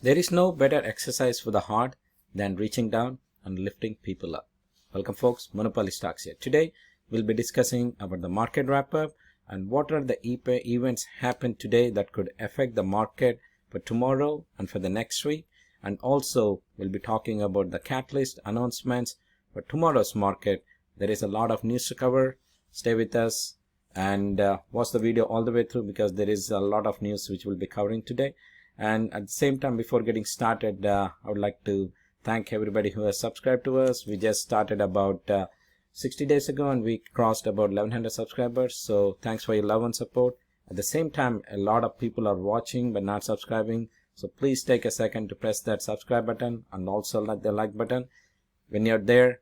There is no better exercise for the heart than reaching down and lifting people up. Welcome folks, Monopoly Stocks here. Today we'll be discussing about the market wrap-up and what are the events happened today that could affect the market for tomorrow and for the next week. And also we'll be talking about the catalyst announcements for tomorrow's market. There is a lot of news to cover. Stay with us and watch the video all the way through because there is a lot of news which we'll be covering today. And at the same time, before getting started, I would like to thank everybody who has subscribed to us. We just started about 60 days ago and we crossed about 1100 subscribers. So thanks for your love and support. At the same time, a lot of people are watching but not subscribing. So please take a second to press that subscribe button and also the like button. When you're there,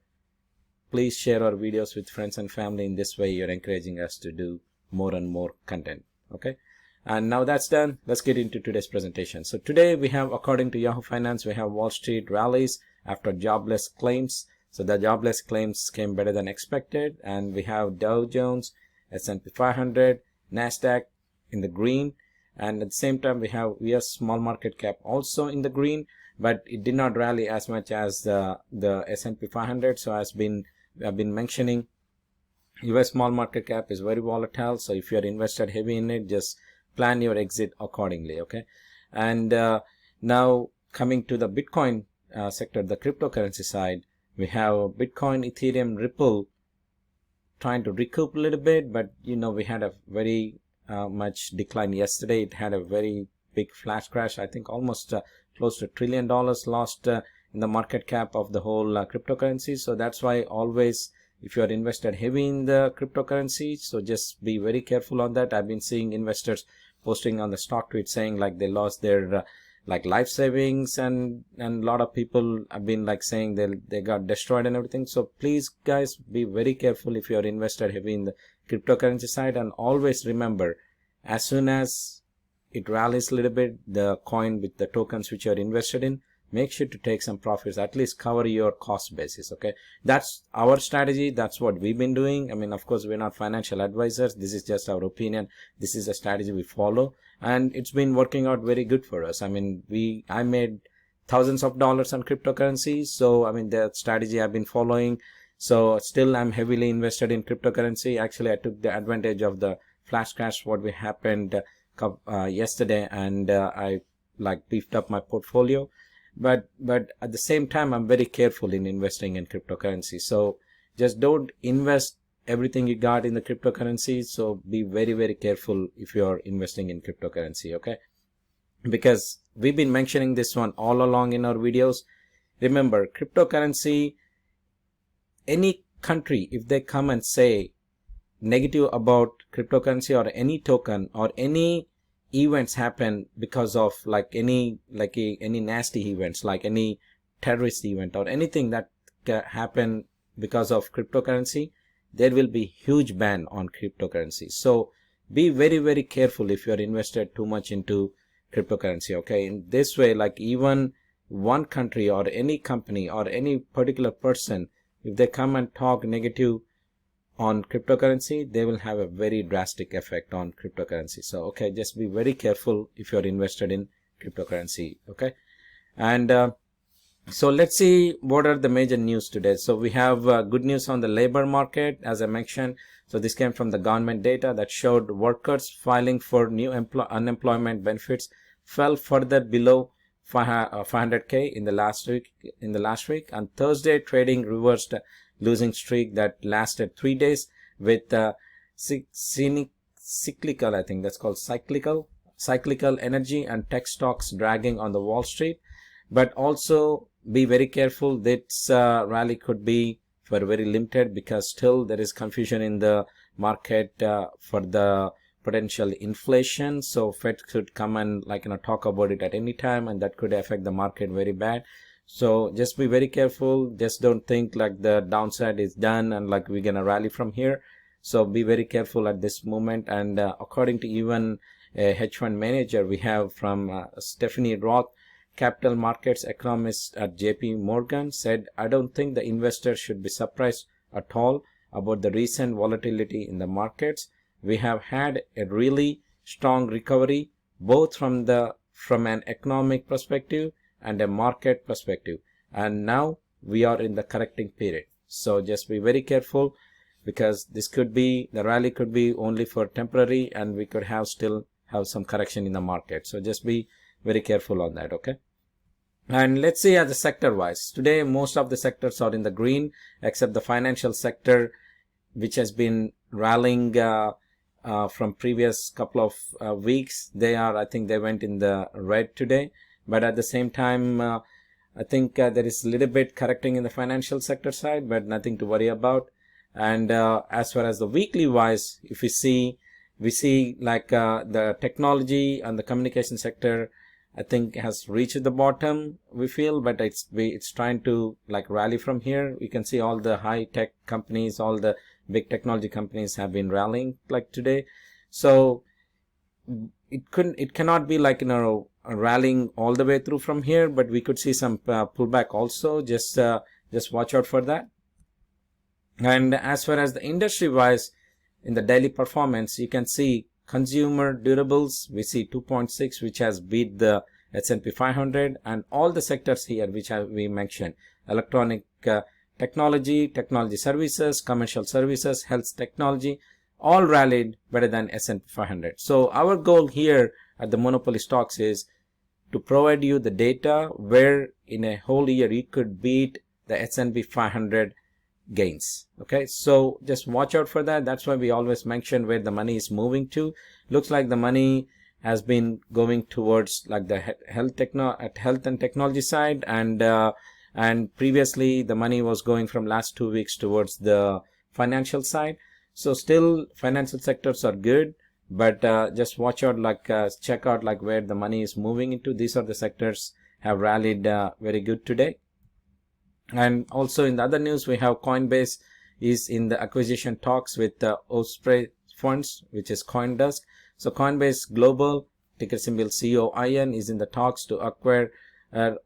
please share our videos with friends and family. In this way, you're encouraging us to do more and more content. Okay. And now that's done, let's get into today's presentation. So today we have, according to Yahoo Finance, we have Wall Street rallies after jobless claims. So the jobless claims came better than expected. And we have Dow Jones, S&P 500, NASDAQ in the green. And at the same time, we have US small market cap also in the green. But it did not rally as much as the S&P 500. So I've been mentioning, US small market cap is very volatile. So if you're invested heavy in it, just plan your exit accordingly. Okay. And now coming to the Bitcoin sector, the cryptocurrency side, we have Bitcoin, Ethereum, Ripple trying to recoup a little bit, but we had a very much decline yesterday. It had a very big flash crash. I think almost close to $1 trillion lost in the market cap of the whole cryptocurrency. So that's why always, if you are invested heavy in the cryptocurrency, so just be very careful on that. I've been seeing investors posting on the stock tweet saying like they lost their life savings, and a lot of people have been saying they got destroyed and everything. So please guys, be very careful if you are invested heavy in the cryptocurrency side. And always remember, as soon as it rallies a little bit, the coin with the tokens which you are invested in, make sure to take some profits, at least cover your cost basis. Okay, that's our strategy. That's what we've been doing. I mean, of course, we're not financial advisors. This is just our opinion. This is a strategy we follow, and it's been working out very good for us. I mean, I made thousands of dollars on cryptocurrency. So I mean, the strategy I've been following. So still I'm heavily invested in cryptocurrency. Actually, I took the advantage of the flash crash what we happened yesterday, and I beefed up my portfolio. But at the same time, I'm very careful in investing in cryptocurrency. So just don't invest everything you got in the cryptocurrency. So be very, very careful if you're investing in cryptocurrency. Okay, because we've been mentioning this one all along in our videos. Remember, cryptocurrency, any country, if they come and say negative about cryptocurrency or any token or any events happen because of any nasty events, like any terrorist event or anything that can happen because of cryptocurrency, there will be huge ban on cryptocurrency. So be very, very careful if you're invested too much into cryptocurrency. Okay, in this way, even one country or any company or any particular person, if they come and talk negative on cryptocurrency, they will have a very drastic effect on cryptocurrency. So okay, just be very careful if you're invested in cryptocurrency. Okay, and so let's see what are the major news today. So we have good news on the labor market, as I mentioned. So this came from the government data that showed workers filing for new unemployment benefits fell further below 500K in the last week. And Thursday, trading reversed losing streak that lasted 3 days with cyclical, I think that's called cyclical energy and tech stocks dragging on the Wall Street. But also be very careful. This rally could be for very limited because still there is confusion in the market for the potential inflation. So Fed could come and talk about it at any time, and that could affect the market very bad. So just be very careful. Just don't think the downside is done and we're gonna rally from here. So be very careful at this moment. And according to even a hedge fund manager we have from Stephanie Roth, capital markets economist at JP Morgan, said, "I don't think the investors should be surprised at all about the recent volatility in the markets. We have had a really strong recovery both from the from an economic perspective and a market perspective, and now we are in the correcting period. So just be very careful, because this could be, the rally could be only for temporary, and we could still have some correction in the market. So just be very careful on that. Okay. And let's see the sector wise. Today most of the sectors are in the green, except the financial sector, which has been rallying from previous couple of weeks. I think they went in the red today, but at the same time I think there is a little bit correcting in the financial sector side, but nothing to worry about. And as far as the weekly wise, if we see like the technology and the communication sector, I think has reached the bottom, we feel, but it's trying to like rally from here. You can see all the high tech companies, all the big technology companies have been rallying like today. So it cannot be like, rallying all the way through from here, but we could see some pullback also. Just watch out for that. And as far as the industry wise, in the daily performance, you can see consumer durables, we see 2.6, which has beat the S&P 500, and all the sectors here which we mentioned: electronic technology, technology services, commercial services, health technology, all rallied better than S&P 500. So our goal here at the Monopoly Stocks is to provide you the data where in a whole year you could beat the S&P 500 gains. Okay, so just watch out for that. That's why we always mention where the money is moving to. Looks like the money has been going towards like the health and technology side, and previously the money was going from last 2 weeks towards the financial side. So still financial sectors are good, but just watch out, like check out like where the money is moving into. These are the sectors have rallied very good today. And also in the other news, we have Coinbase is in the acquisition talks with the Osprey Funds, which is CoinDesk. So Coinbase Global, ticker symbol COIN, is in the talks to acquire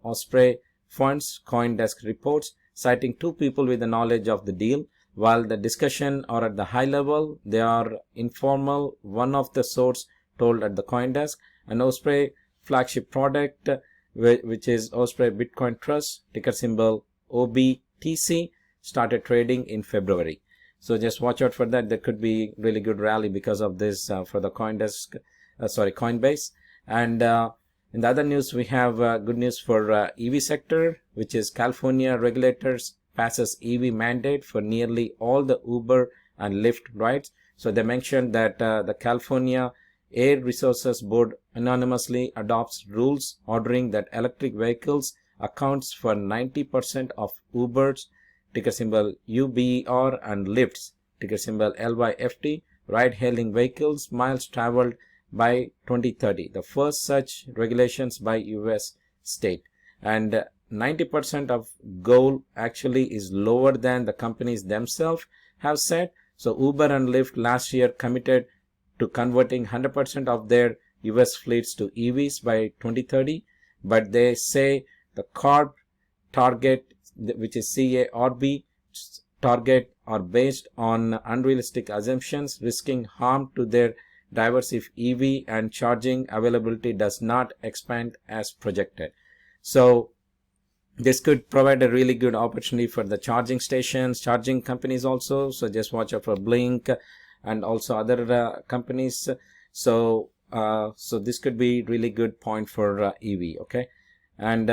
Osprey Funds, CoinDesk reports, citing 2 people with the knowledge of the deal. While the discussion are at the high level, they are informal, one of the source told at the CoinDesk. An Osprey flagship product, which is Osprey Bitcoin Trust, ticker symbol OBTC, started trading in February. So just watch out for that. There could be really good rally because of this for the Coinbase. And in the other news, we have good news for EV sector, which is California regulators passes EV mandate for nearly all the Uber and Lyft rides. So they mentioned that the California Air Resources Board anonymously adopts rules ordering that electric vehicles accounts for 90% of Uber's, ticker symbol UBER, and Lyft's, ticker symbol LYFT, ride-hailing vehicles miles traveled by 2030. The first such regulations by US state. And 90% of goal actually is lower than the companies themselves have said. So Uber and Lyft last year committed to converting 100% of their US fleets to EVs by 2030, but they say the CARB target, which is CARB target, are based on unrealistic assumptions, risking harm to their drivers if EV and charging availability does not expand as projected. So this could provide a really good opportunity for the charging stations, charging companies also. So just watch out for Blink and also other companies. So this could be really good point for EV. Okay. And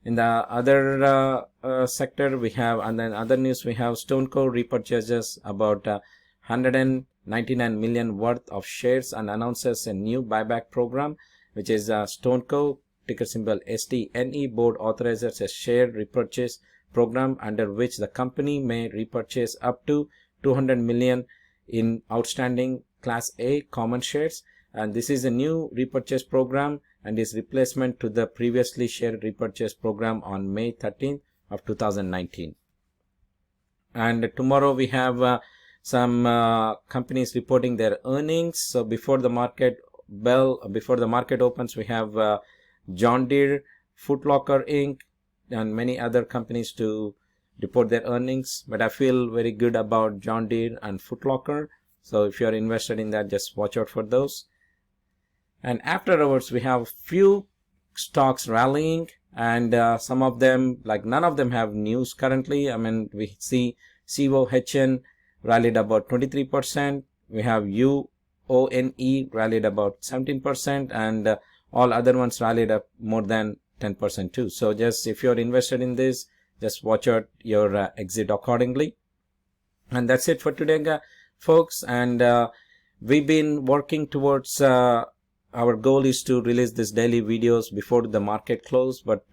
in the other sector, we have, and then other news, we have StoneCo repurchases about 199 million worth of shares and announces a new buyback program, which is StoneCo, ticker symbol STNE. Board authorizes a share repurchase program under which the company may repurchase up to 200 million in outstanding Class A common shares. And this is a new repurchase program and is replacement to the previously share repurchase program on May 13th of 2019. And tomorrow we have some companies reporting their earnings. So before the market opens, we have John Deere, Foot Locker Inc., and many other companies to report their earnings. But I feel very good about John Deere and Foot Locker. So if you are invested in that, just watch out for those. And after hours, we have few stocks rallying, and some of them, like none of them have news currently. I mean, we see COHN rallied about 23%. We have UONE rallied about 17%, and all other ones rallied up more than 10% too. So just if you're invested in this, just watch out your exit accordingly. And that's it for today, folks. And we've been working towards our goal is to release this daily videos before the market close, but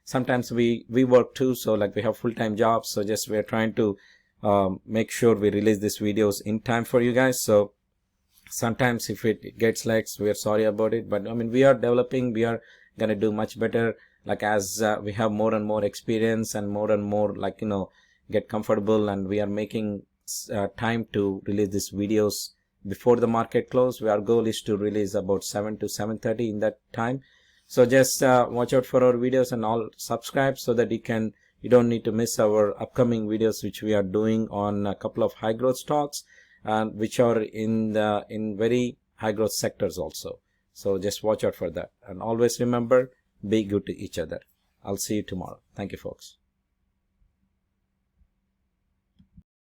sometimes we work too, so like we have full-time jobs, so just we're trying to make sure we release these videos in time for you guys. So sometimes if it gets lax, we are sorry about it, but I mean, we are developing, we are gonna do much better, like as we have more and more experience and more like, you know, get comfortable, and we are making time to release these videos before the market close. Our goal is to release about 7 to 7:30 in that time. So just watch out for our videos and all subscribe so that you don't need to miss our upcoming videos, which we are doing on a couple of high growth stocks, and which are in very high growth sectors also. So just watch out for that, and always remember, be good to each other. I'll see you tomorrow. Thank you, folks.